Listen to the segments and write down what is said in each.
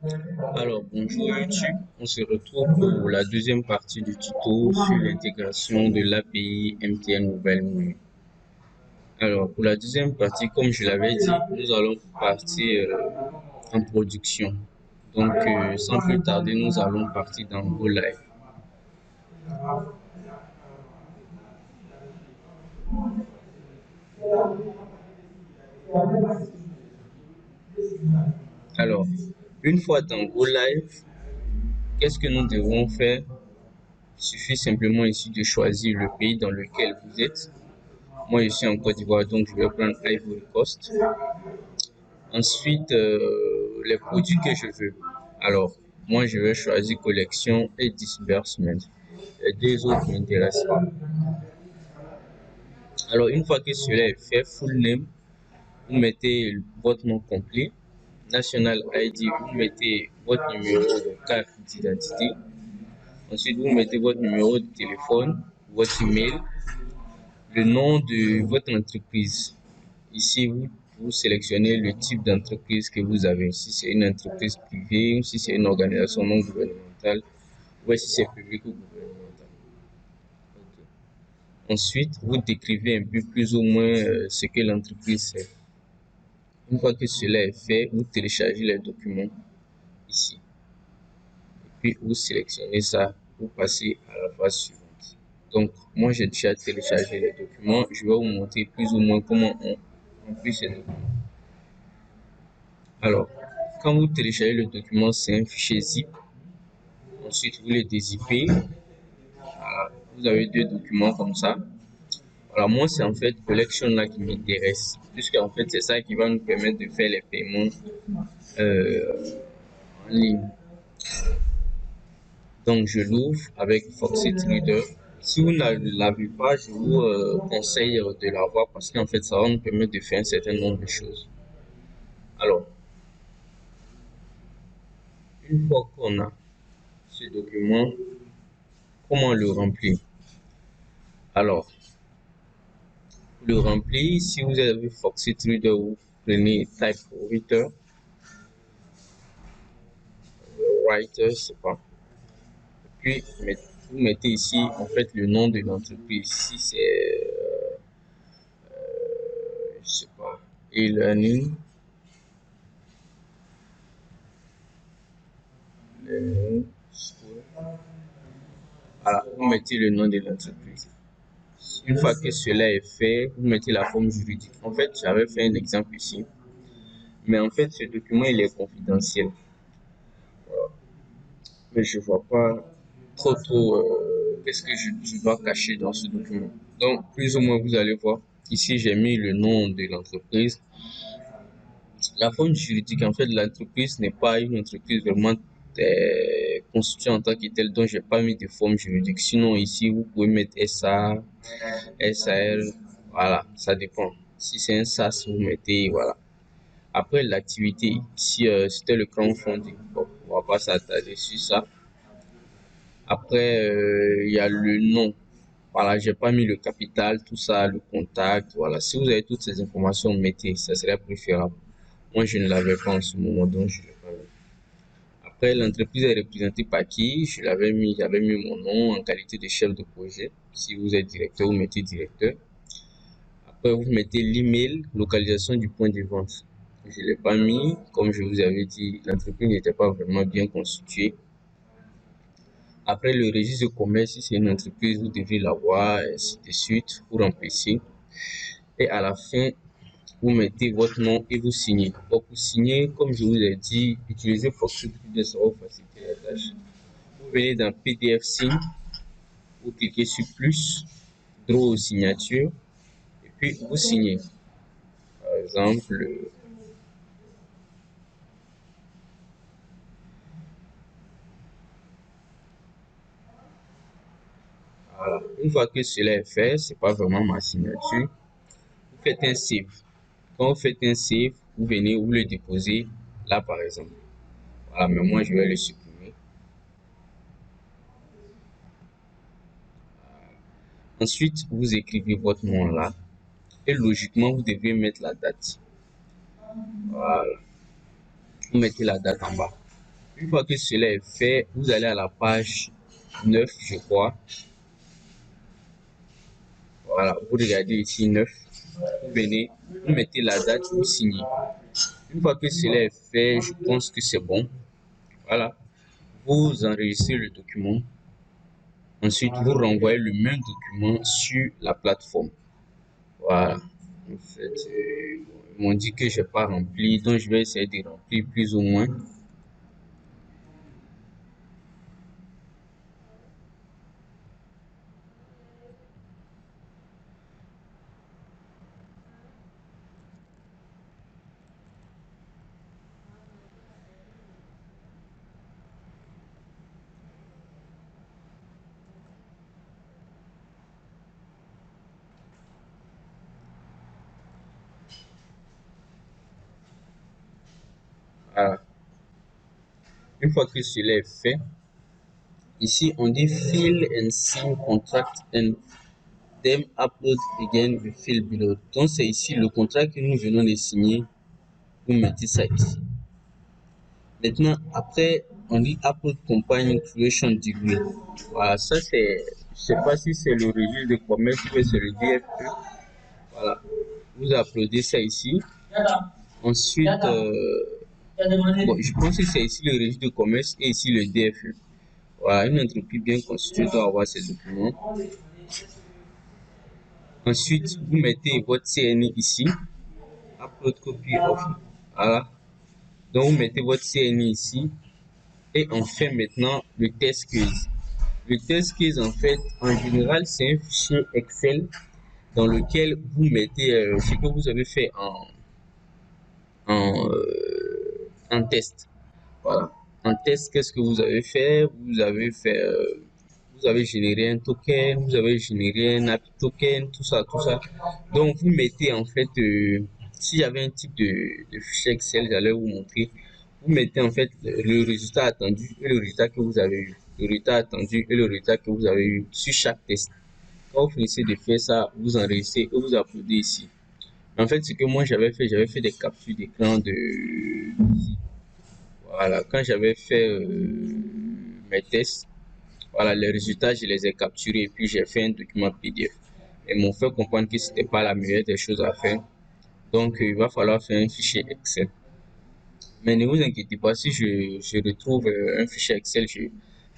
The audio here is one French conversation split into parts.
Alors, bonjour YouTube, on se retrouve pour la deuxième partie du tuto sur l'intégration de l'API MTN Mobile Money. Alors, pour la deuxième partie, comme je l'avais dit, nous allons partir en production. Donc, sans plus tarder, nous allons partir dans Go Live. Alors, une fois dans Go Live, qu'est-ce que nous devons faire? Il suffit simplement ici de choisir le pays dans lequel vous êtes. Moi, je suis en Côte d'Ivoire, donc je vais prendre Ivory Coast. Ensuite, les produits que je veux. Alors, moi, je vais choisir collection et disbursement. Les deux autres ne m'intéressent pas. Alors, une fois que cela est fait, full name, vous mettez votre nom complet. National ID, vous mettez votre numéro de carte d'identité. Ensuite, vous mettez votre numéro de téléphone, votre email, le nom de votre entreprise. Ici, vous sélectionnez le type d'entreprise que vous avez. Si c'est une entreprise privée, si c'est une organisation non gouvernementale, ou si c'est public ou gouvernemental. Okay. Ensuite, vous décrivez un peu plus ou moins ce que l'entreprise fait. Une fois que cela est fait, vous téléchargez les documents ici. Et puis, vous sélectionnez ça, vous passez à la phase suivante. Donc, moi, j'ai déjà téléchargé les documents. Je vais vous montrer plus ou moins comment on remplit ces documents. Alors, quand vous téléchargez le document, c'est un fichier zip. Ensuite, vous les dézippez. Voilà, vous avez deux documents comme ça. Alors, moi, c'est en fait collection là qui m'intéresse. Puisque en fait, c'est ça qui va nous permettre de faire les paiements en ligne. Donc, je l'ouvre avec Foxit Reader. Si vous ne l'avez pas, je vous conseille de l'avoir parce qu'en fait, ça va nous permettre de faire un certain nombre de choses. Alors, une fois qu'on a ce document, comment le remplir? Alors, le remplir, si vous avez Foxit Reader, vous prenez Type Reader, Writer, je sais pas. Puis, vous mettez ici, en fait, le nom de l'entreprise. Si c'est, je sais pas, e-learning, learning school. Voilà, vous mettez le nom de l'entreprise. Une fois que cela est fait, vous mettez la forme juridique. En fait, j'avais fait un exemple ici. Mais en fait, ce document, il est confidentiel. Mais je vois pas trop qu'est-ce que je dois cacher dans ce document. Donc, plus ou moins, vous allez voir. Ici, j'ai mis le nom de l'entreprise. La forme juridique, en fait, de l'entreprise n'est pas une entreprise vraiment constituée en tant que telle, donc j'ai pas mis de forme juridique. Sinon, ici, vous pouvez mettre SA, SAL, voilà, ça dépend. Si c'est un SAS, vous mettez, voilà. Après, l'activité, ici, c'était le crowdfunding. Bon, on va pas s'attarder sur ça. Après, il y a le nom. Voilà, j'ai pas mis le capital, tout ça, le contact. Voilà, si vous avez toutes ces informations, mettez, ça serait préférable. Moi, je ne l'avais pas en ce moment, donc je l'ai pas mis. Après, l'entreprise est représentée par qui? J'avais mis mon nom en qualité de chef de projet. Si vous êtes directeur, vous mettez directeur. Après, vous mettez l'email, localisation du point de vente. Je l'ai pas mis, comme je vous avais dit, l'entreprise n'était pas vraiment bien constituée. Après, le registre de commerce, si c'est une entreprise, vous devez l'avoir, ainsi de suite, vous remplissez. Et à la fin, vous mettez votre nom et vous signez. Donc, pour signer, comme je vous ai dit, utilisez Foxit Reader, ça va vous faciliter la tâche. Vous venez dans PDF Sign, vous cliquez sur plus, Draw signature, et puis vous signez. Par exemple, voilà. Une fois que cela est fait, c'est pas vraiment ma signature. Vous faites un save. Quand vous faites un save, vous venez, vous le déposez là par exemple. Voilà, mais moi je vais le supprimer. Ensuite, vous écrivez votre nom là. Et logiquement, vous devez mettre la date. Voilà. Vous mettez la date en bas. Une fois que cela est fait, vous allez à la page 9, je crois. Voilà, vous regardez ici 9. Vous venez, vous mettez la date, vous signez. Une fois que cela est fait, je pense que c'est bon. Voilà, vous enregistrez le document. Ensuite, vous renvoyez le même document sur la plateforme. Voilà. En fait, ils m'ont dit que je n'ai pas rempli, donc je vais essayer de remplir plus ou moins. Voilà. Une fois que cela est fait, ici on dit fill and sign contract and then upload again the field below. Donc c'est ici le contrat que nous venons de signer. Vous mettez ça ici. Maintenant, après, on dit upload company creation degree. Voilà, ça c'est, je sais pas si c'est le registre de commerce ou c'est le DFE. Voilà, vous uploadez ça ici. Ensuite, bon, je pense que c'est ici le registre de commerce et ici le DFE. Voilà, une entreprise bien constituée doit avoir ces documents. Ensuite, vous mettez votre CNI ici. Upload copy of. Voilà. Donc, vous mettez votre CNI ici. Et on fait maintenant le test quiz. Le test quiz, en fait, en général, c'est un fichier Excel dans lequel vous mettez ce que vous avez fait en, en test. Voilà. En test, qu'est-ce que vous avez fait? Vous avez généré un token, vous avez généré un API token, tout ça, tout ça. Donc, vous mettez en fait, si j'avais un type de fichier Excel, j'allais vous montrer. Vous mettez en fait le résultat attendu et le résultat que vous avez eu. Le résultat attendu et le résultat que vous avez eu sur chaque test. Quand vous finissez de faire ça, vous enregistrez et vous uploadez ici. En fait, ce que moi j'avais fait des captures d'écran de voilà, quand j'avais fait mes tests, voilà, les résultats, je les ai capturés et puis j'ai fait un document PDF. Ils m'ont fait comprendre que c'était pas la meilleure des choses à faire. Donc, il va falloir faire un fichier Excel. Mais ne vous inquiétez pas, si je retrouve un fichier Excel, je vais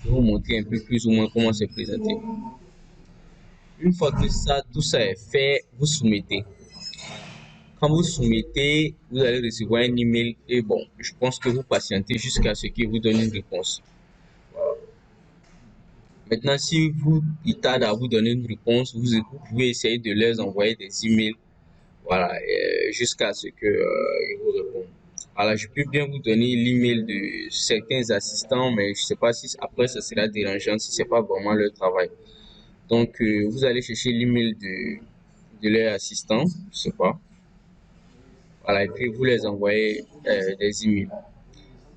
vous montrer un peu plus ou moins comment c'est présenté. Une fois que ça, tout ça est fait, vous soumettez. Quand vous soumettez, vous allez recevoir un email et bon, je pense que vous patientez jusqu'à ce qu'il vous donne une réponse. Maintenant, si il tarde à vous donner une réponse, vous pouvez essayer de leur envoyer des emails, voilà, jusqu'à ce que ils vous répondent. Voilà, je peux bien vous donner l'email de certains assistants, mais je sais pas si après ça sera dérangeant si c'est pas vraiment leur travail. Donc, vous allez chercher l'email de leur assistant, je sais pas. Voilà, et puis vous les envoyez des emails.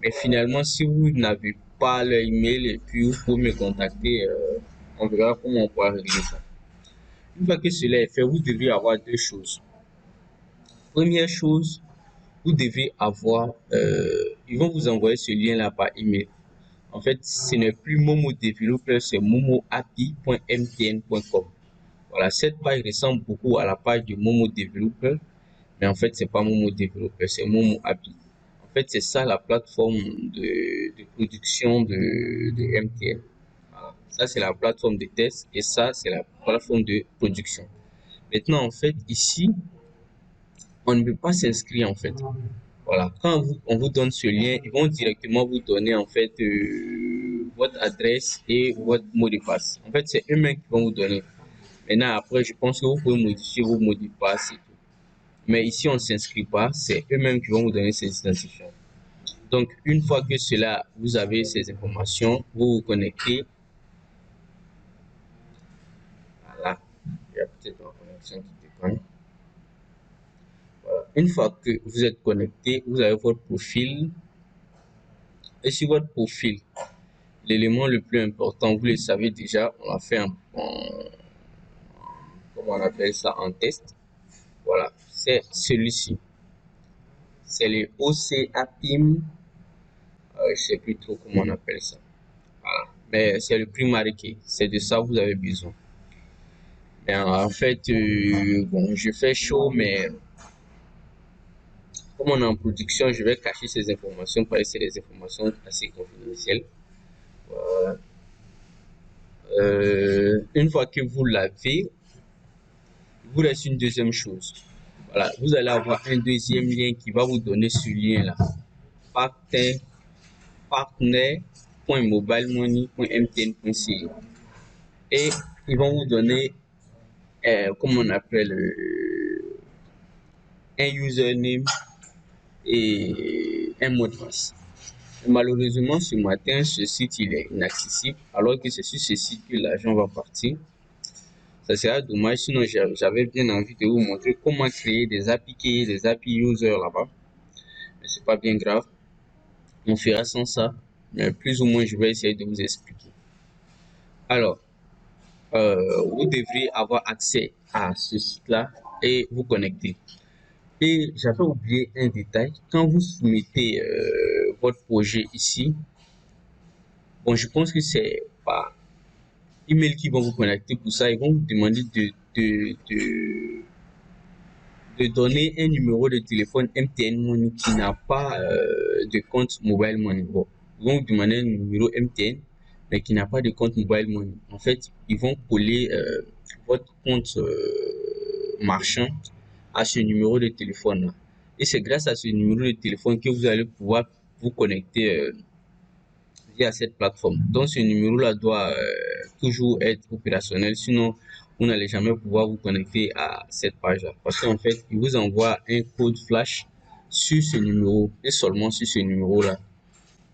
Mais finalement, si vous n'avez pas leur email et puis vous pouvez me contacter, on verra comment on pourra régler ça. Une fois que cela est fait, vous devez avoir deux choses. Première chose, vous devez avoir, ils vont vous envoyer ce lien-là par email. En fait, ce n'est plus Momo Developer, c'est momoapi.mtn.com. Voilà, cette page ressemble beaucoup à la page de Momo Developer, mais en fait, c'est pas Momo Developer, c'est Momo API. En fait, c'est ça la plateforme de production de MTN. Voilà. Ça, c'est la plateforme de test et ça, c'est la plateforme de production. Maintenant, en fait, ici, on ne peut pas s'inscrire, en fait. Voilà. Quand on vous donne ce lien, ils vont directement vous donner, en fait, votre adresse et votre mot de passe. En fait, c'est eux-mêmes qui vont vous donner. Maintenant, après, je pense que vous pouvez modifier vos mots de passe et tout. Mais ici, on ne s'inscrit pas. C'est eux-mêmes qui vont vous donner ces identifiants. Donc, une fois que cela, vous avez ces informations, vous vous connectez. Voilà. Il y a peut-être une connexion qui déconne. Voilà. Une fois que vous êtes connecté, vous avez votre profil. Et sur votre profil, l'élément le plus important, vous le savez déjà, on l'a fait comment on appelle ça, en test. Voilà. C'est celui-ci. C'est le OCAPIM. Je sais plus trop comment on appelle ça. Voilà. Mais c'est le primary key. C'est de ça que vous avez besoin. Mais en fait, bon, je fais chaud, mais comme on est en production, je vais cacher ces informations parce que c'est des informations assez confidentielles. Voilà. Une fois que vous l'avez, il vous reste une deuxième chose. Voilà, vous allez avoir un deuxième lien qui va vous donner ce lien-là. Partner.mobilemoney.mtn.ca. Et ils vont vous donner, comme on appelle, un username et un mot de passe. Malheureusement, ce matin, ce site il est inaccessible, alors que c'est sur ce site que l'argent va partir. Ça sera dommage, sinon j'avais bien envie de vous montrer comment créer des API, des API users là-bas. Mais c'est pas bien grave, on fera sans ça. Mais plus ou moins, je vais essayer de vous expliquer. Alors, vous devrez avoir accès à ce site-là et vous connecter. Et j'avais oublié un détail. Quand vous soumettez votre projet ici, bon, je pense que c'est par email qui vont vous connecter pour ça. Ils vont vous demander de donner un numéro de téléphone MTN Money qui n'a pas de compte Mobile Money. Bon, ils vont vous demander un numéro MTN, mais qui n'a pas de compte Mobile Money. En fait, ils vont coller votre compte marchand à ce numéro de téléphone-là. Et c'est grâce à ce numéro de téléphone que vous allez pouvoir vous connecter via cette plateforme. Donc ce numéro-là doit toujours être opérationnel, sinon vous n'allez jamais pouvoir vous connecter à cette page-là. Parce qu'en fait, il vous envoie un code flash sur ce numéro et seulement sur ce numéro-là.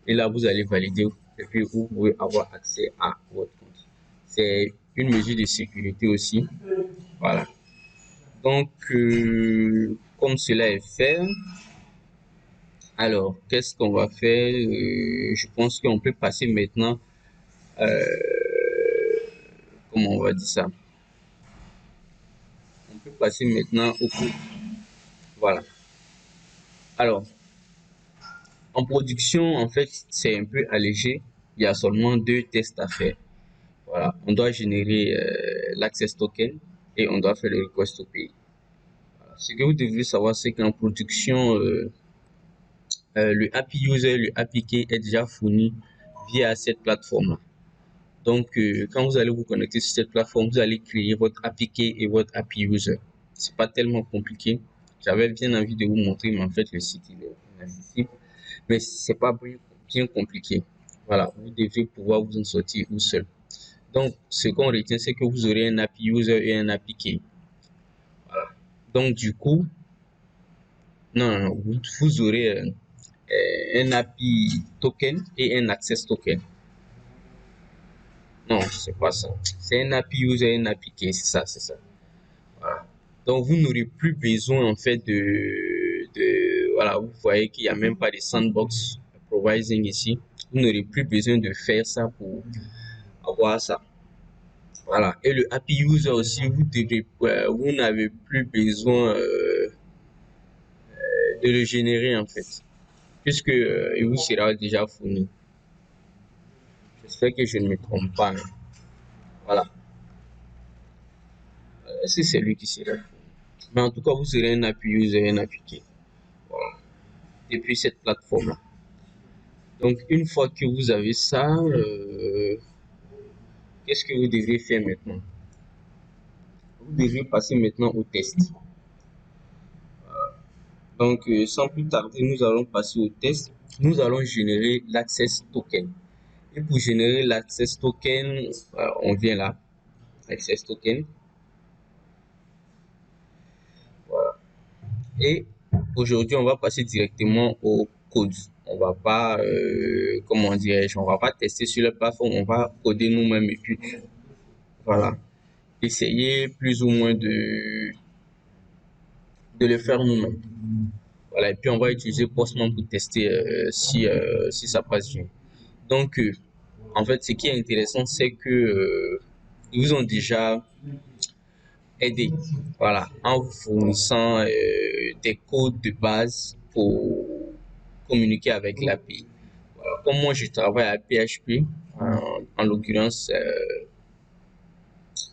Et là, vous allez valider et puis vous pouvez avoir accès à votre compte. C'est une mesure de sécurité aussi. Voilà. Donc, comme cela est fait, alors, qu'est-ce qu'on va faire? Je pense qu'on peut passer maintenant, euh, comment on va dire ça? On peut passer maintenant au cours. Voilà. Alors, en production, en fait, c'est un peu allégé. Il y a seulement deux tests à faire. Voilà. On doit générer l'access token et on doit faire le request to pay. Voilà. Ce que vous devez savoir, c'est qu'en production, le API user, le API key est déjà fourni via cette plateforme-là. Donc, quand vous allez vous connecter sur cette plateforme, vous allez créer votre API key et votre API user. C'est pas tellement compliqué. J'avais bien envie de vous montrer, mais en fait, le site il est inaccessible. Mais c'est pas bien compliqué. Voilà, vous devez pouvoir vous en sortir tout seul. Donc, ce qu'on retient, c'est que vous aurez un API user et un API key. Voilà. Donc, du coup, non, vous aurez un API token et un access token. Non, c'est pas ça. C'est un API user et un API key, c'est ça, c'est ça. Voilà. Donc, vous n'aurez plus besoin, en fait, voilà, vous voyez qu'il n'y a même pas de sandbox provising ici. Vous n'aurez plus besoin de faire ça pour avoir ça. Voilà. Et le API user aussi, vous n'avez plus besoin de le générer, en fait, puisque il vous sera déjà fourni. J'espère que je ne me trompe pas, hein. Voilà. C'est lui qui sera fourni. Mais en tout cas, vous aurez un API user et un API key. Voilà. Depuis cette plateforme-là. Donc, une fois que vous avez ça, qu'est-ce que vous devez faire maintenant? Vous devez passer maintenant au test. Donc, sans plus tarder, nous allons passer au test. Nous allons générer l'access token. Et pour générer l'access token, on vient là, access token. Voilà. Et aujourd'hui, on va passer directement au code. On va pas, comment dirais-je, on va pas tester sur la plateforme, on va coder nous-mêmes et puis voilà, essayer plus ou moins de le faire nous-mêmes. Voilà, et puis on va utiliser Postman pour tester si ça passe bien. Donc, en fait, ce qui est intéressant, c'est que ils vous ont déjà aidé, voilà, en vous fournissant des codes de base pour communiquer avec l'API. Comme moi, je travaille à PHP, en l'occurrence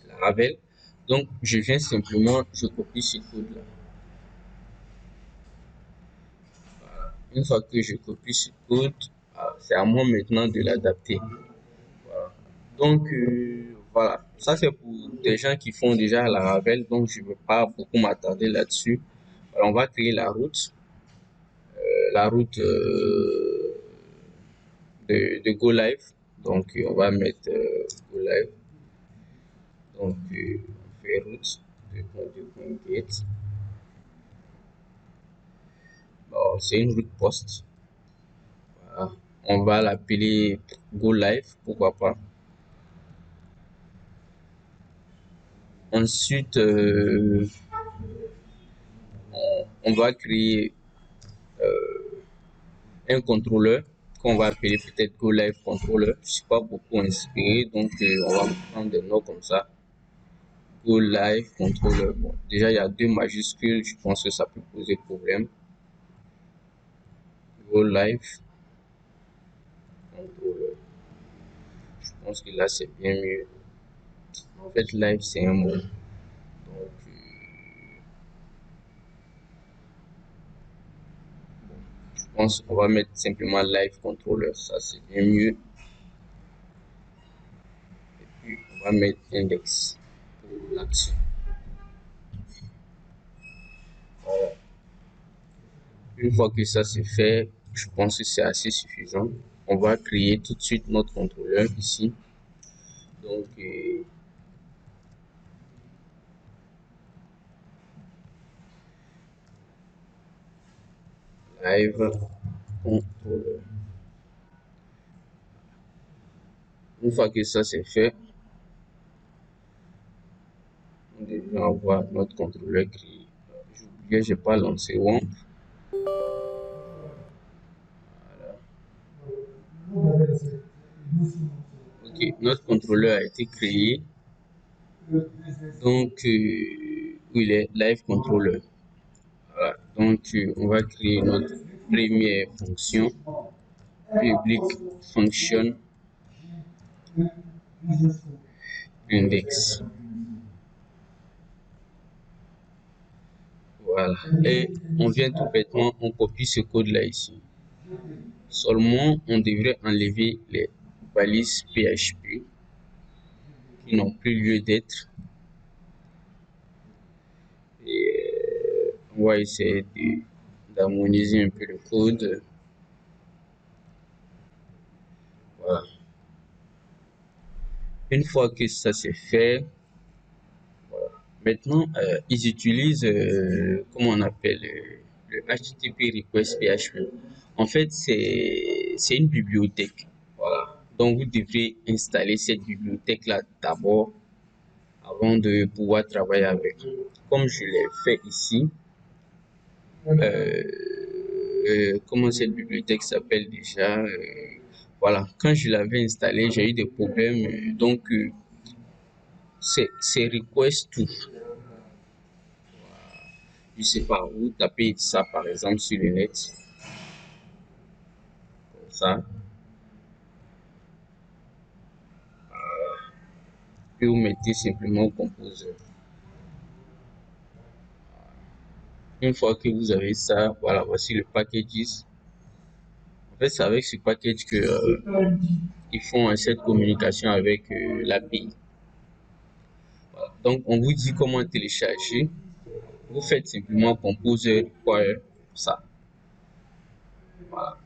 Laravel. Donc, je viens simplement, je copie ce code-là. Une fois que je copie ce code, c'est à moi maintenant de l'adapter. Voilà. Donc, voilà. Ça, c'est pour des gens qui font déjà Laravel, donc je ne veux pas beaucoup m'attarder là-dessus. Alors, on va créer la route de Go Live. Donc, on va mettre Go Live. Donc, on fait route de get. Bon, c'est une route post. Voilà. On va l'appeler Go Live, pourquoi pas. Ensuite, on va créer un contrôleur qu'on va appeler peut-être Go Live Controller. Je ne suis pas beaucoup inspiré, donc on va prendre des noms comme ça. Go Live Controller. Bon, déjà, il y a deux majuscules, je pense que ça peut poser problème. Go Live Controller. Je pense que là, c'est bien mieux. En fait, live, c'est un mot. Donc, je pense qu'on va mettre simplement live controller. Ça, c'est bien mieux. Et puis, on va mettre index pour l'action. Voilà. Une fois que ça c'est fait, je pense que c'est assez suffisant. On va créer tout de suite notre contrôleur ici. Donc, live controller. Une fois que ça c'est fait, on devrait avoir notre contrôleur créé. J'ai oublié, j'ai pas lancé WAMP. Ok, notre contrôleur a été créé. Donc, où il est live controller. Voilà. Donc, on va créer notre première fonction public function index. Voilà. Et on vient tout bêtement, on copie ce code-là ici. Seulement, on devrait enlever les balises PHP qui n'ont plus lieu d'être. Et on va essayer d'harmoniser un peu le code. Voilà. Une fois que ça c'est fait, voilà. Maintenant, ils utilisent, comment on appelle, le HTTP request PHP. En fait, c'est une bibliothèque. Voilà. Donc, vous devrez installer cette bibliothèque-là d'abord avant de pouvoir travailler avec. Comme je l'ai fait ici, euh, comment cette bibliothèque s'appelle déjà? Voilà. Quand je l'avais installée, j'ai eu des problèmes. Donc, c'est request tout. Je sais pas où taper ça par exemple sur le net. Comme ça. Puis vous mettez simplement composer. Une fois que vous avez ça, voilà, voici le packages. En fait, c'est avec ce package que ils font cette communication avec l'API. Voilà. Donc, on vous dit comment télécharger. Vous faites simplement composer require ça. Voilà.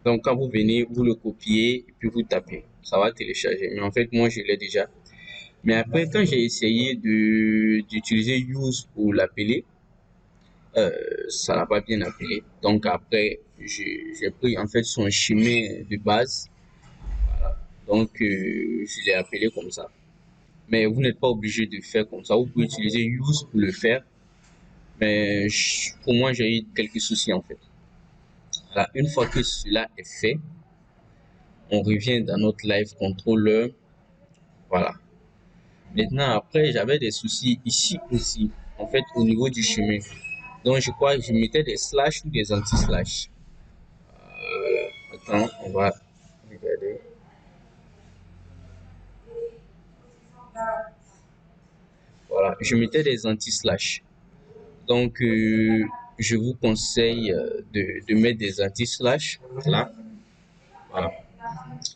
Donc, quand vous venez, vous le copiez et puis vous tapez. Ça va télécharger. Mais en fait, moi, je l'ai déjà. Mais après, quand j'ai essayé d'utiliser use pour l'appeler, ça n'a pas bien appelé. Donc après, j'ai pris en fait son chemin de base. Donc je l'ai appelé comme ça. Mais vous n'êtes pas obligé de faire comme ça. Vous pouvez utiliser use pour le faire. Mais pour moi, j'ai eu quelques soucis en fait. Voilà, une fois que cela est fait, on revient dans notre live controller. Voilà. Maintenant, après, j'avais des soucis ici aussi, en fait, au niveau du chemin. Donc, je crois que je mettais des slash ou des anti-slash. Ok. Attends, on va regarder. Voilà, je mettais des anti-slash. Donc, je vous conseille de mettre des anti-slash là. Voilà.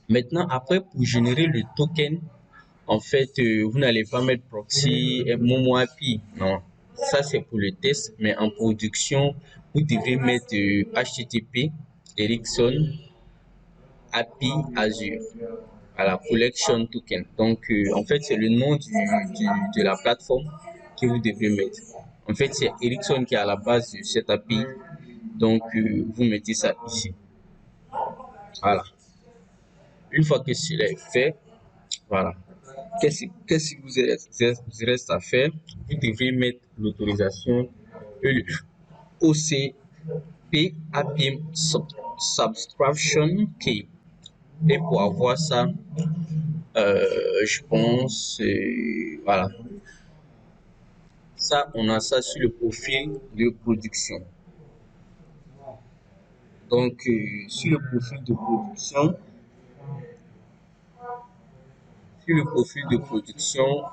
Maintenant, après, pour générer le token, en fait, vous n'allez pas mettre proxy et Momo API. Non, ça c'est pour le test, mais en production, vous devez mettre HTTP, Ericsson, API, Azure. Voilà, Collection Token. Donc, en fait, c'est le nom de la plateforme que vous devez mettre. En fait, c'est Ericsson qui est à la base de cette API. Donc, vous mettez ça ici. Voilà. Une fois que cela est fait, voilà. Qu'est-ce qui vous reste à faire? Vous devrez mettre l'autorisation OCP API Subscription Key. Et pour avoir ça, je pense, voilà. Ça, on a ça sur le profil de production. Donc, sur le profil de production,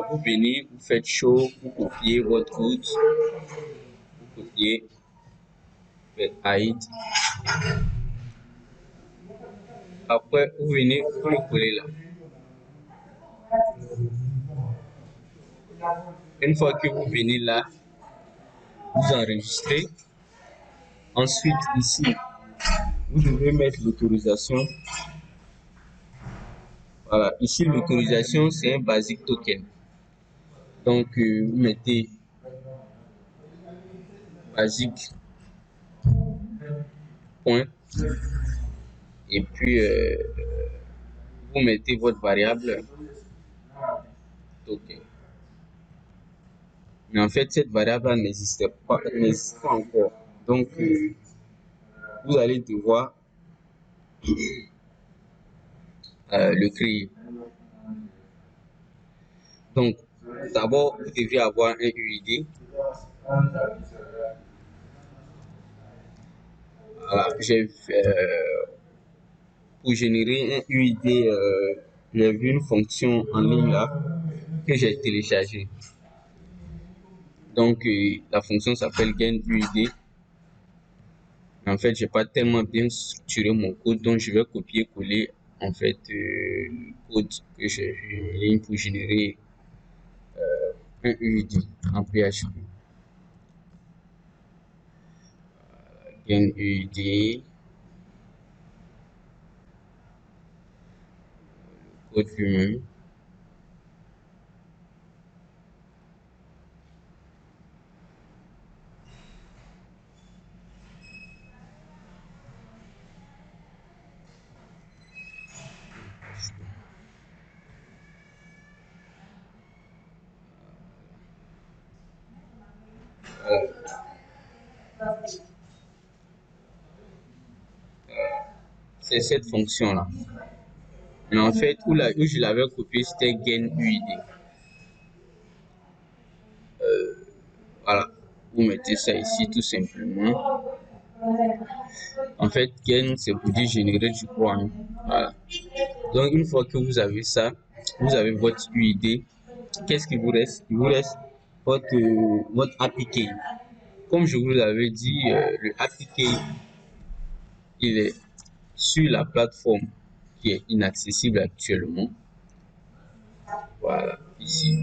vous venez, vous faites show, vous copiez votre code, vous copiez, vous faites hide. Après, vous venez, vous le collez là. Une fois que vous venez là, vous enregistrez. Ensuite, ici, vous devez mettre l'autorisation. Voilà, ici, l'autorisation, c'est un basic token. Donc, vous mettez basic point et puis vous mettez votre variable token. Mais en fait, cette variable n'existe pas encore. Donc, vous allez devoir le créer. Donc, d'abord, vous devez avoir un UID. Voilà, pour générer un UID, j'ai vu une fonction en ligne là que j'ai téléchargée. Donc, la fonction s'appelle GainUID. En fait, j'ai pas tellement bien structuré mon code, donc je vais copier-coller en fait le code que j'ai vu en ligne pour générer un UID en PHP. GainUID, code lui-même. C'est cette fonction-là. Mais en fait, où je l'avais copié, c'était GainUID. Voilà, vous mettez ça ici tout simplement. En fait, gain, c'est pour dire générer du poids. Hein. Voilà. Donc, une fois que vous avez ça, vous avez votre UID. Qu'est-ce qui vous reste? Il vous reste votre APK. Comme je vous l'avais dit, le APK, il est sur la plateforme qui est inaccessible actuellement. Voilà, ici.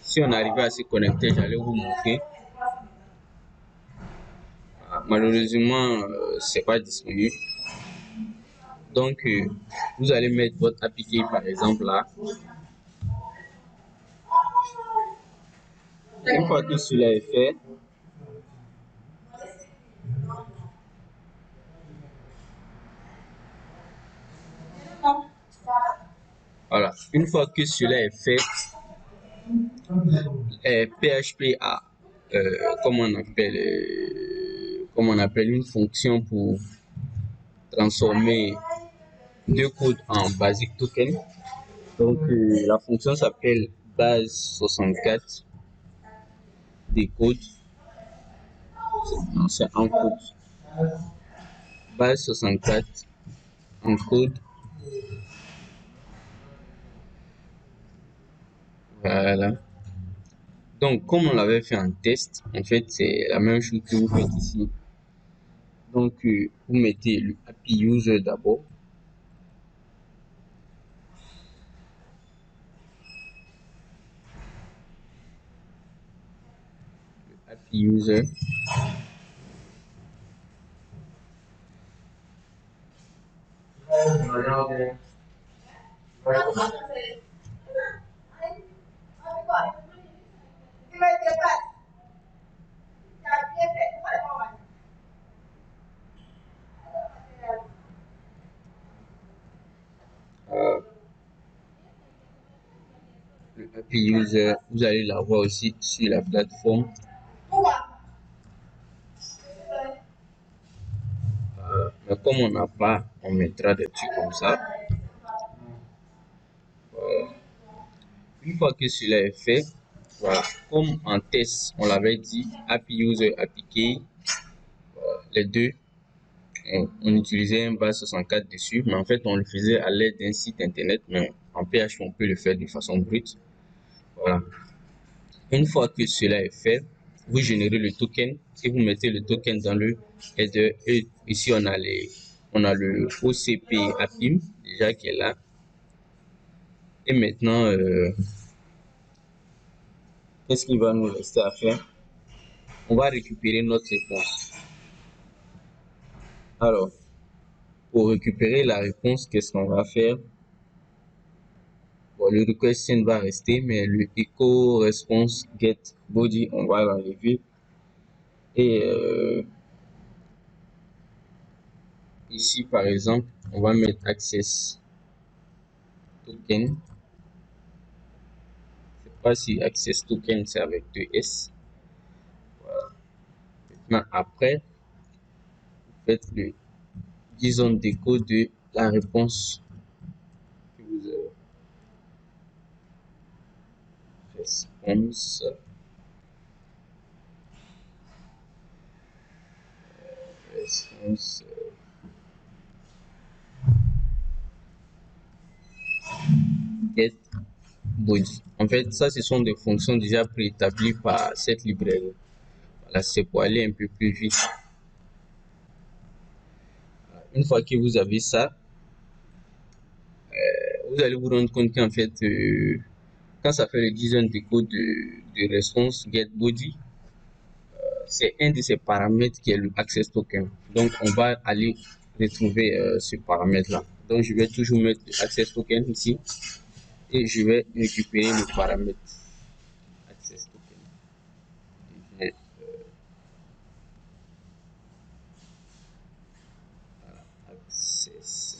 Si on arrivait à se connecter, j'allais vous montrer. Malheureusement, c'est pas disponible. Donc, vous allez mettre votre APK par exemple là. Une fois que cela est fait, voilà. Une fois que cela est fait, PHP a, comment on appelle une fonction pour transformer deux codes en basic token. Donc, la fonction s'appelle base64 des codes. C'est un code. base 64 en code. Voilà. Donc, comme on l'avait fait en test, en fait, c'est la même chose que vous faites ici. Donc, vous mettez le API user d'abord. API user. Euh, le API user, vous allez l'avoir aussi sur la plateforme. Mais comme on n'a pas, on mettra des trucs comme ça. Une fois que cela est fait, voilà, comme en test, on l'avait dit, API user, API key, les deux, on utilisait un base 64 dessus, mais en fait, on le faisait à l'aide d'un site internet, mais en PHP, on peut le faire de façon brute. Voilà. Une fois que cela est fait, vous générez le token et vous mettez le token dans le header. Et ici, on a le OCP APIM déjà qui est là. Et maintenant, qu'est-ce qu'il va nous rester à faire? On va récupérer notre réponse. Alors, pour récupérer la réponse, qu'est-ce qu'on va faire? Bon, le request send va rester, mais le echo response get body, on va l'enlever. Et ici, par exemple, on va mettre access token. Je sais pas si access token c'est avec 2S. Voilà. Maintenant, après, vous faites le disons déco de la réponse que vous avez. Response, response, get body. En fait, ça, ce sont des fonctions déjà préétablies par cette librairie. Voilà, c'est pour aller un peu plus vite. Une fois que vous avez ça, vous allez vous rendre compte qu'en fait, quand ça fait le disons déco de response get body, c'est un de ces paramètres qui est le access token. Donc, on va aller retrouver ce paramètre-là. Donc, je vais toujours mettre le access token ici et je vais récupérer le paramètre access token. Et, access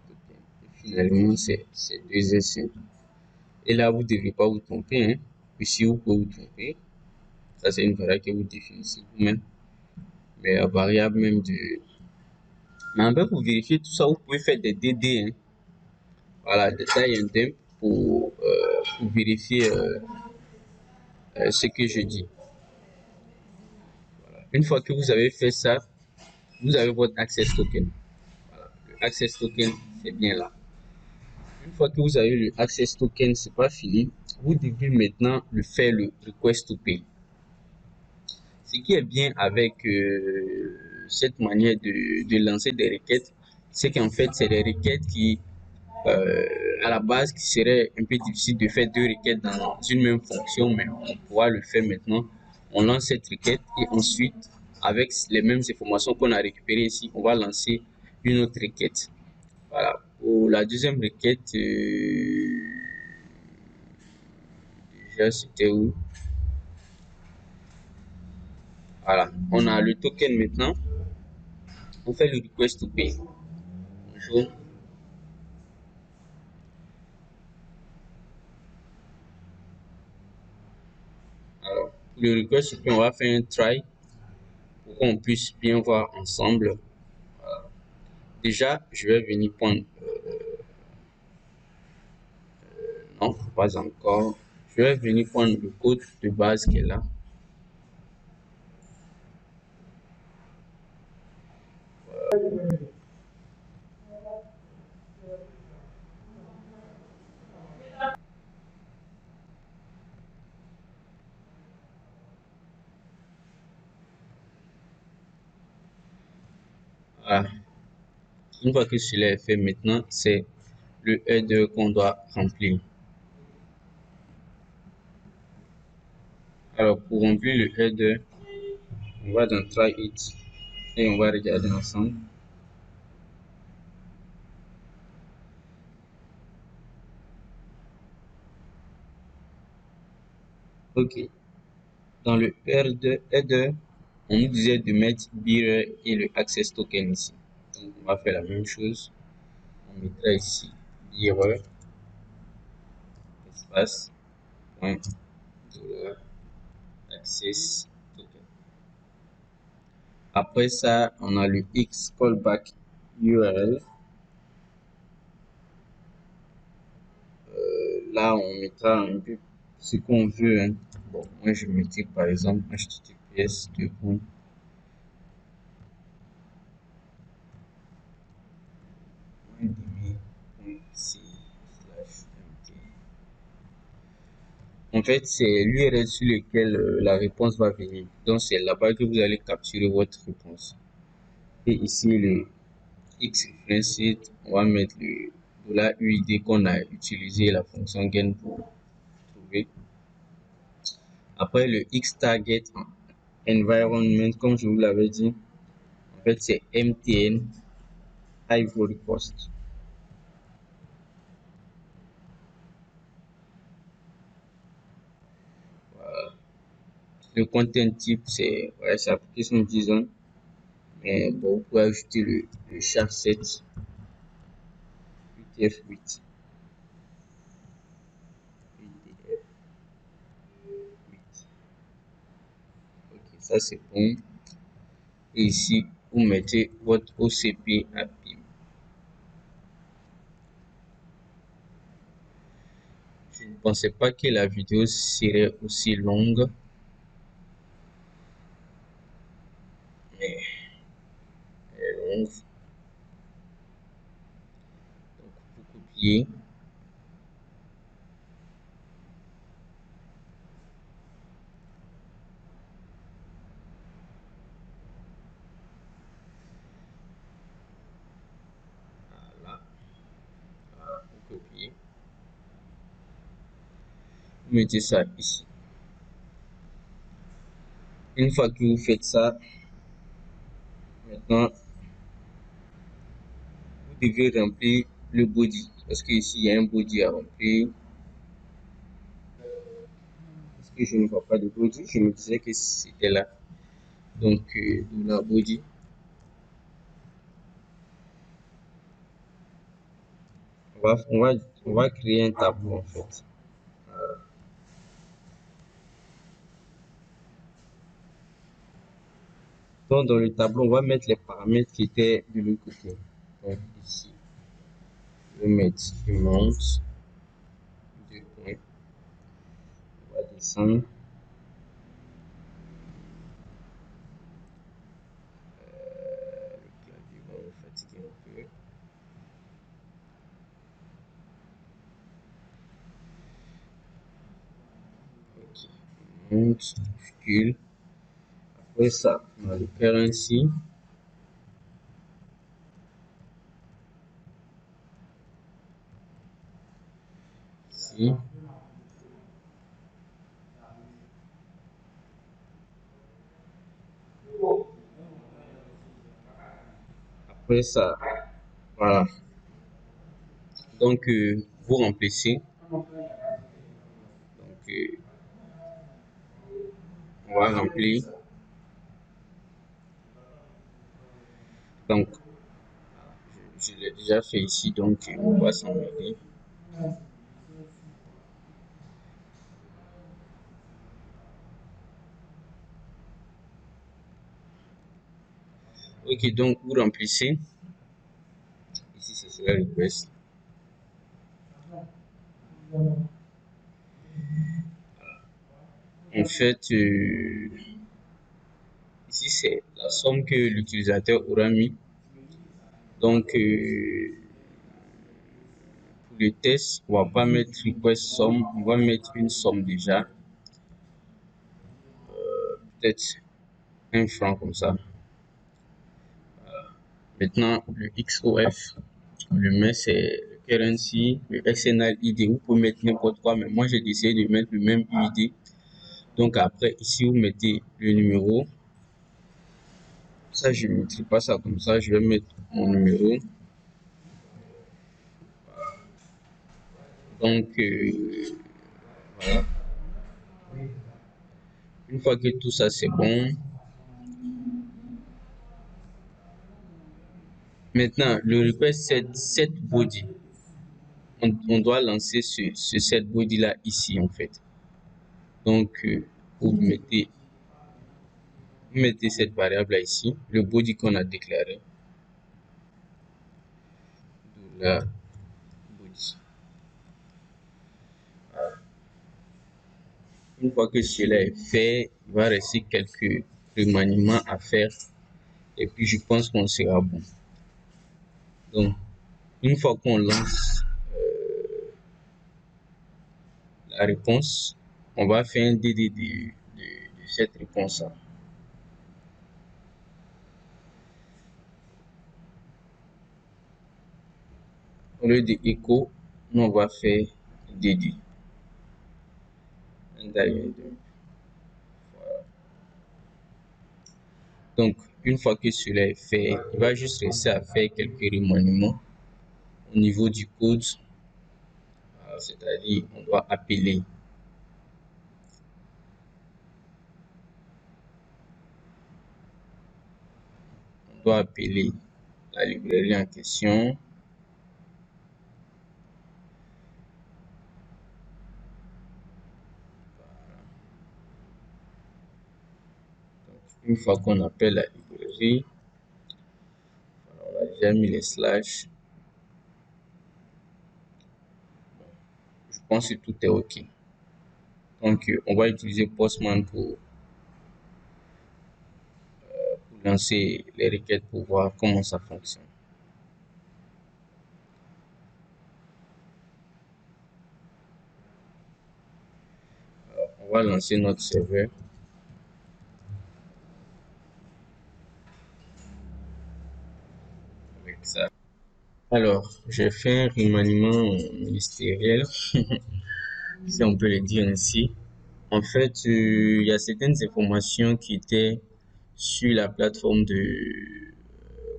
token. Et finalement, c'est deux essais. Et là, vous ne devez pas vous tromper. Hein. Ici, vous pouvez vous tromper. Ça, c'est une variable que vous définissez vous-même. Mais la variable même de... Mais en fait, pour vérifier tout ça, vous pouvez faire des DD. Hein. Voilà, de taille indemne pour vérifier ce que je dis. Une fois que vous avez fait ça, vous avez votre access token. Voilà. Le access token, c'est bien là. Une fois que vous avez le access token, c'est pas fini. Vous devez maintenant le faire le request to pay. Ce qui est bien avec cette manière de lancer des requêtes, c'est qu'en fait, c'est des requêtes qui à la base qui serait un peu difficile de faire deux requêtes dans une même fonction, mais on pourra le faire maintenant. On lance cette requête et ensuite, avec les mêmes informations qu'on a récupérées ici, on va lancer une autre requête. Voilà. Pour la deuxième requête, déjà c'était où? Voilà. On a le token maintenant. On fait le request to pay. Bonjour. Alors, pour le request to pay, on va faire un try pour qu'on puisse bien voir ensemble. Déjà, je vais venir prendre. Non, pas encore. Je vais venir prendre le code de base qui est là. Ah, une fois que cela est fait, maintenant, c'est le header qu'on doit remplir. Alors, pour remplir le header, on va dans Try It et on va regarder ensemble. Ok. Dans le header, on nous disait de mettre bearer et le access token ici. Donc, on va faire la même chose. On mettra ici bearer, espace, point, dollar, access token. Après ça, on a le X callback URL. Là, on mettra un peu ce qu'on veut, hein. Bon, moi, je mettrai par exemple HTTPS En fait, c'est l'URL sur lequel la réponse va venir. Donc, c'est là-bas que vous allez capturer votre réponse. Et ici, le X reference, on va mettre le $UID qu'on a utilisé la fonction gain pour trouver. Après, le X target environment, comme je vous l'avais dit, en fait, c'est MTN Ivory Coast. Voilà. Le content type, c'est application disons, mais bon, vous pouvez ajouter le char7 UTF-8. Ok, ça c'est bon. Et ici, vous mettez votre OCP API. Je ne pensais pas que la vidéo serait aussi longue, mais elle est longue. Donc, vous copiez. Voilà, vous copiez. Vous mettez ça ici. Une fois que vous faites ça, maintenant, vous devez remplir le body. Parce que ici, il y a un body à remplir. Parce que je ne vois pas de body, je me disais que c'était là. Donc, la body. On va créer un tableau en fait. Donc, dans le tableau, on va mettre les paramètres qui étaient de l'autre côté. Donc, ici, je vais mettre une monte, deux points. On va descendre. Le clavier va me fatiguer un peu. Ok. Monte, recule. Après ça, on a le currency. Ici. Après ça, voilà. Donc, vous remplissez. Donc, on va remplir. Donc, je l'ai déjà fait ici, donc on va s'en mêler. Ok, donc vous remplissez. Ici, ce sera le request. En fait, ici, c'est la somme que l'utilisateur aura mis. Donc, pour le test, on va pas mettre request somme, on va mettre une somme déjà, peut-être 1 franc comme ça. Maintenant, le XOF, le met c'est le currency, le XNL ID. Vous pouvez mettre n'importe quoi, mais moi j'ai décidé de mettre le même UID. Donc après, ici vous mettez le numéro. Ça, je ne mettrai pas ça comme ça. Je vais mettre mon numéro. Donc voilà. Une fois que tout ça c'est bon, maintenant le request set body. On doit lancer ce set body là ici en fait. Donc vous mettez cette variable là ici, le body qu'on a déclaré. Là, body. Une fois que cela est fait, il va rester quelques remaniements à faire et puis je pense qu'on sera bon. Donc, une fois qu'on lance la réponse, on va faire un DD de cette réponse-là. Au lieu de echo, nous on va faire DD. Donc, une fois que cela est fait, il va juste rester à faire quelques remaniements au niveau du code. C'est-à-dire, on doit appeler la librairie en question. Une fois qu'on appelle la librairie, on a déjà mis les slash. Je pense que tout est OK. Donc, on va utiliser Postman pour lancer les requêtes pour voir comment ça fonctionne. Alors, on va lancer notre serveur. Avec ça. Alors, j'ai fait un remaniement ministériel, si on peut le dire ainsi. En fait, il y a certaines informations qui étaient sur la plateforme de,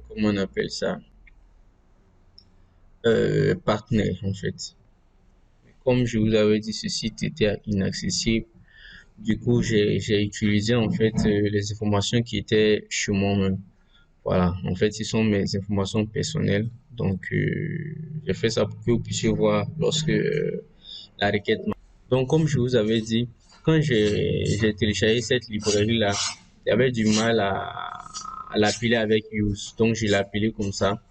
comment on appelle ça, partenaire en fait. Comme je vous avais dit, ce site était inaccessible. Du coup, j'ai utilisé en fait les informations qui étaient chez moi-même. Voilà, en fait, ce sont mes informations personnelles. Donc, j'ai fait ça pour que vous puissiez voir lorsque la requête. Donc, comme je vous avais dit, quand j'ai téléchargé cette librairie-là, il y avait du mal à l'appeler avec use. Donc, je l'ai appelé comme ça.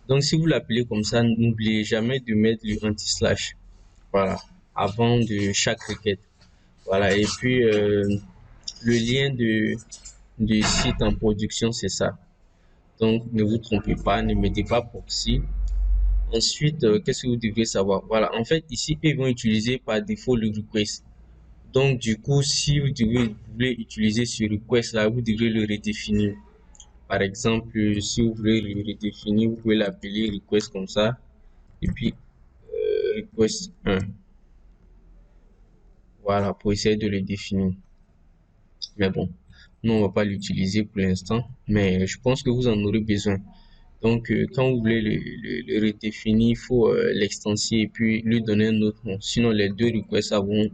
Donc, si vous l'appelez comme ça, n'oubliez jamais de mettre le anti-slash. Voilà, avant de chaque requête. Voilà, et puis le lien du site en production, c'est ça. Donc, ne vous trompez pas, ne mettez pas proxy. Ensuite, qu'est-ce que vous devez savoir? Voilà, en fait, ici, ils vont utiliser par défaut le request. Donc, du coup, si vous voulez utiliser ce request-là, vous devrez le redéfinir. Par exemple, si vous voulez le redéfinir, vous pouvez l'appeler request comme ça. Et puis, request 1. Voilà, pour essayer de le définir. Mais bon, nous, on va pas l'utiliser pour l'instant. Mais je pense que vous en aurez besoin. Donc, quand vous voulez le redéfinir, il faut l'extensier et puis lui donner un autre nom. Sinon, les deux requests vont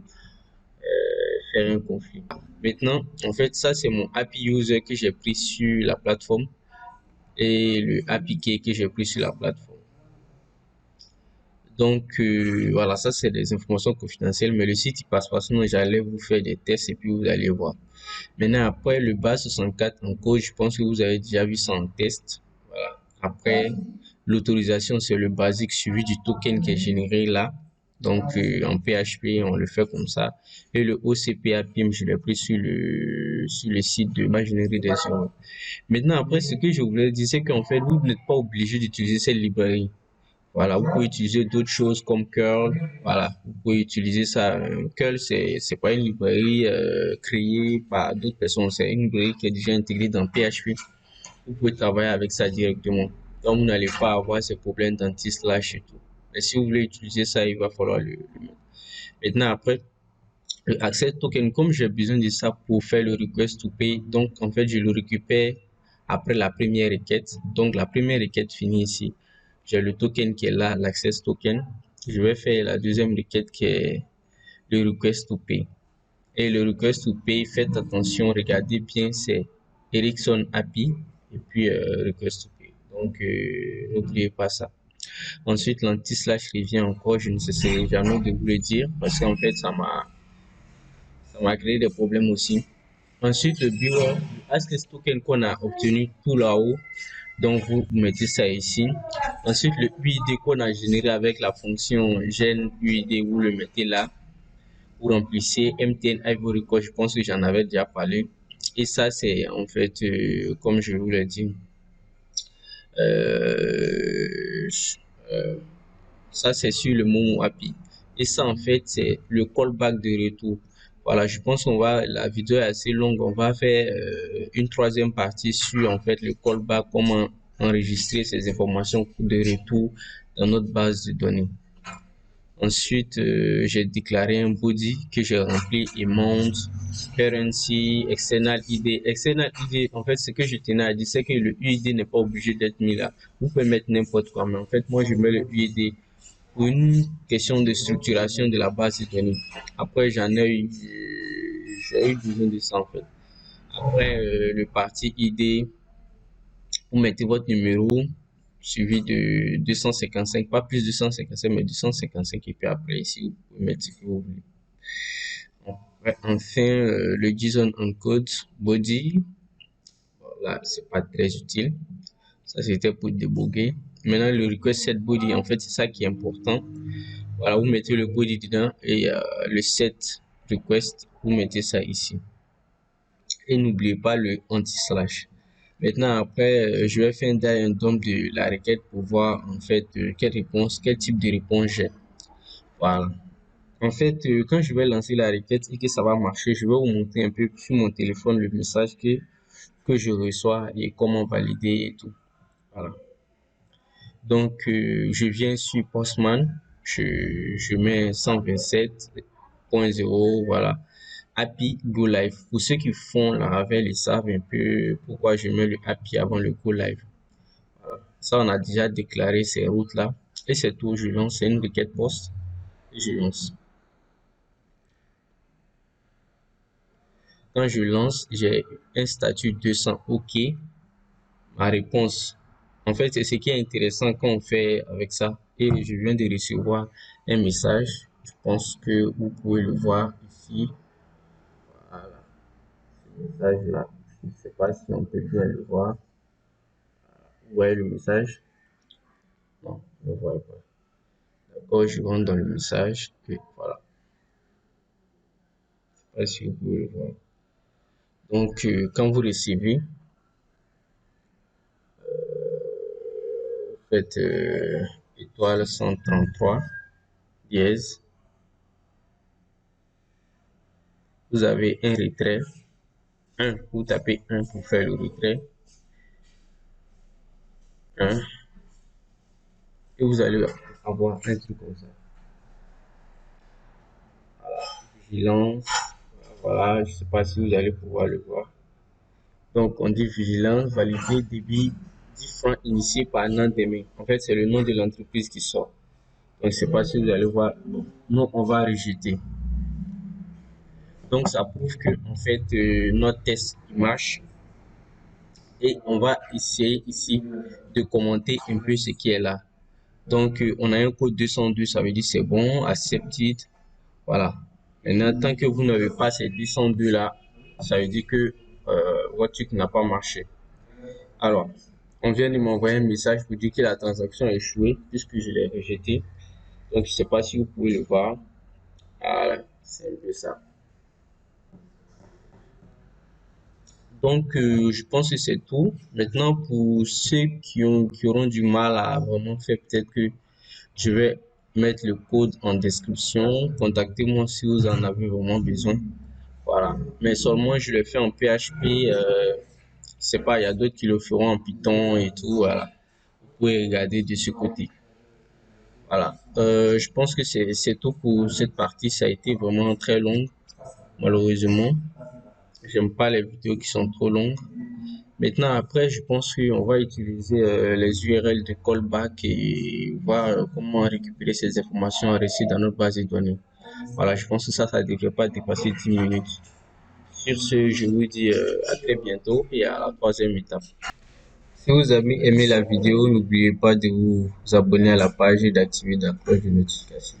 faire un conflit. Maintenant, en fait, ça, c'est mon API user que j'ai pris sur la plateforme et le API key que j'ai pris sur la plateforme. Donc, voilà, ça, c'est des informations confidentielles, mais le site, il passe pas. Sinon, j'allais vous faire des tests et puis vous allez voir. Maintenant, après le base64 en code, je pense que vous avez déjà vu ça en test. Voilà. Après, l'autorisation, c'est le basique suivi du token qui est généré là. Donc, en PHP, on le fait comme ça. Et le OCP APIM, je l'ai pris sur le site de l'ingénierie des sons. Maintenant, après, ce que je voulais dire, c'est qu'en fait, vous n'êtes pas obligé d'utiliser cette librairie. Voilà, vous pouvez utiliser d'autres choses comme curl. Voilà, vous pouvez utiliser ça. Curl, c'est pas une librairie créée par d'autres personnes. C'est une librairie qui est déjà intégrée dans PHP. Vous pouvez travailler avec ça directement. Donc, vous n'allez pas avoir ces problèmes d'anti-slash et tout. Mais si vous voulez utiliser ça, il va falloir le mettre. Maintenant, après, le access token, comme j'ai besoin de ça pour faire le request to pay, donc en fait, je le récupère après la première requête. Donc, la première requête finie ici. J'ai le token qui est là, l'access token. Je vais faire la deuxième requête qui est le request to pay. Et le request to pay, faites attention, regardez bien, c'est Ericsson API et puis request to pay. Donc, n'oubliez pas ça. Ensuite, l'anti-slash revient encore, je ne cesserai jamais de vous le dire parce qu'en fait, ça m'a créé des problèmes aussi. Ensuite, le bureau, access token qu'on a obtenu tout là-haut, donc vous mettez ça ici. Ensuite, le UID qu'on a généré avec la fonction gen UID, vous le mettez là. Vous remplissez MTN Ivory Coast, je pense que j'en avais déjà parlé. Et ça, c'est en fait, comme je vous l'ai dit, euh, euh, ça c'est sur le Momo API. Et ça, en fait, c'est le callback de retour. Voilà, je pense la vidéo est assez longue. On va faire une troisième partie sur en fait le callback, comment enregistrer ces informations de retour dans notre base de données. Ensuite, j'ai déclaré un body que j'ai rempli amount, currency, external ID. External ID, en fait, ce que je tenais à dire, c'est que le UID n'est pas obligé d'être mis là. Vous pouvez mettre n'importe quoi, mais en fait, moi, je mets le UID pour une question de structuration de la base de données. Après, j'ai eu besoin de ça, en fait. Après, le parti ID, vous mettez votre numéro suivi de 255, pas plus de 255, mais 255, et puis après, ici, vous pouvez mettre ce que vous voulez. Enfin, le JSON encode body, là, c'est pas très utile. Ça, c'était pour déboguer. Maintenant, le request set body, en fait, c'est ça qui est important. Voilà, vous mettez le body dedans et le set request, vous mettez ça ici. Et n'oubliez pas le anti-slash. Maintenant, après, je vais faire un dump de la requête pour voir en fait quel type de réponse j'ai. Voilà. En fait, quand je vais lancer la requête et que ça va marcher, je vais vous montrer un peu sur mon téléphone le message que je reçois et comment valider et tout. Voilà. Donc, je viens sur Postman, je mets 127.0, voilà. API Go Live. Pour ceux qui font la Ravel, ils savent un peu pourquoi je mets le API avant le Go Live. Ça, on a déjà déclaré ces routes-là. Et c'est tout, je lance, c'est une requête post. Et je lance. Quand je lance, j'ai un statut 200 OK. Ma réponse, en fait, c'est ce qui est intéressant quand on fait avec ça. Et je viens de recevoir un message. Je pense que vous pouvez le voir ici. Voilà, ce message-là. Je ne sais pas si on peut bien le voir. Vous voyez le message? Non, je ne vois pas. D'accord, je rentre dans le message. Et voilà. Je ne sais pas si vous pouvez le voir. Donc, quand vous recevez, faites étoile 133 dièse. Vous avez un retrait. Vous tapez 1 pour faire le retrait. 1. Et vous allez avoir un truc comme ça. Voilà. Vigilance. Voilà, je ne sais pas si vous allez pouvoir le voir. Donc, on dit vigilance, valider débit 10 francs initié par nom d'aimer. En fait, c'est le nom de l'entreprise qui sort. Donc, je ne sais pas si vous allez voir. Nous, on va rejeter. Donc, ça prouve que, en fait, notre test marche. Et on va essayer ici de commenter un peu ce qui est là. Donc, on a un code 202, ça veut dire c'est bon, accepted. Voilà. Maintenant, tant que vous n'avez pas ces 202 là, ça veut dire que votre truc n'a pas marché. Alors, on vient de m'envoyer un message pour dire que la transaction a échoué puisque je l'ai rejeté. Donc, je sais pas si vous pouvez le voir. Voilà, c'est un peu ça. Donc, je pense que c'est tout. Maintenant, pour ceux qui auront du mal à vraiment faire, peut-être que je vais mettre le code en description. Contactez-moi si vous en avez vraiment besoin. Voilà. Mais seulement, je le fais en PHP. C'est pas, il y a d'autres qui le feront en Python et tout. Voilà. Vous pouvez regarder de ce côté. Voilà. Je pense que c'est tout pour cette partie. Ça a été vraiment très long, malheureusement. J'aime pas les vidéos qui sont trop longues. Maintenant, après, je pense qu'on va utiliser les URL de callback et voir comment récupérer ces informations reçues dans notre base de données. Voilà, je pense que ça ne devrait pas dépasser 10 minutes. Sur ce, je vous dis à très bientôt et à la troisième étape. Si vous avez aimé la vidéo, n'oubliez pas de vous abonner à la page et d'activer la cloche de notification.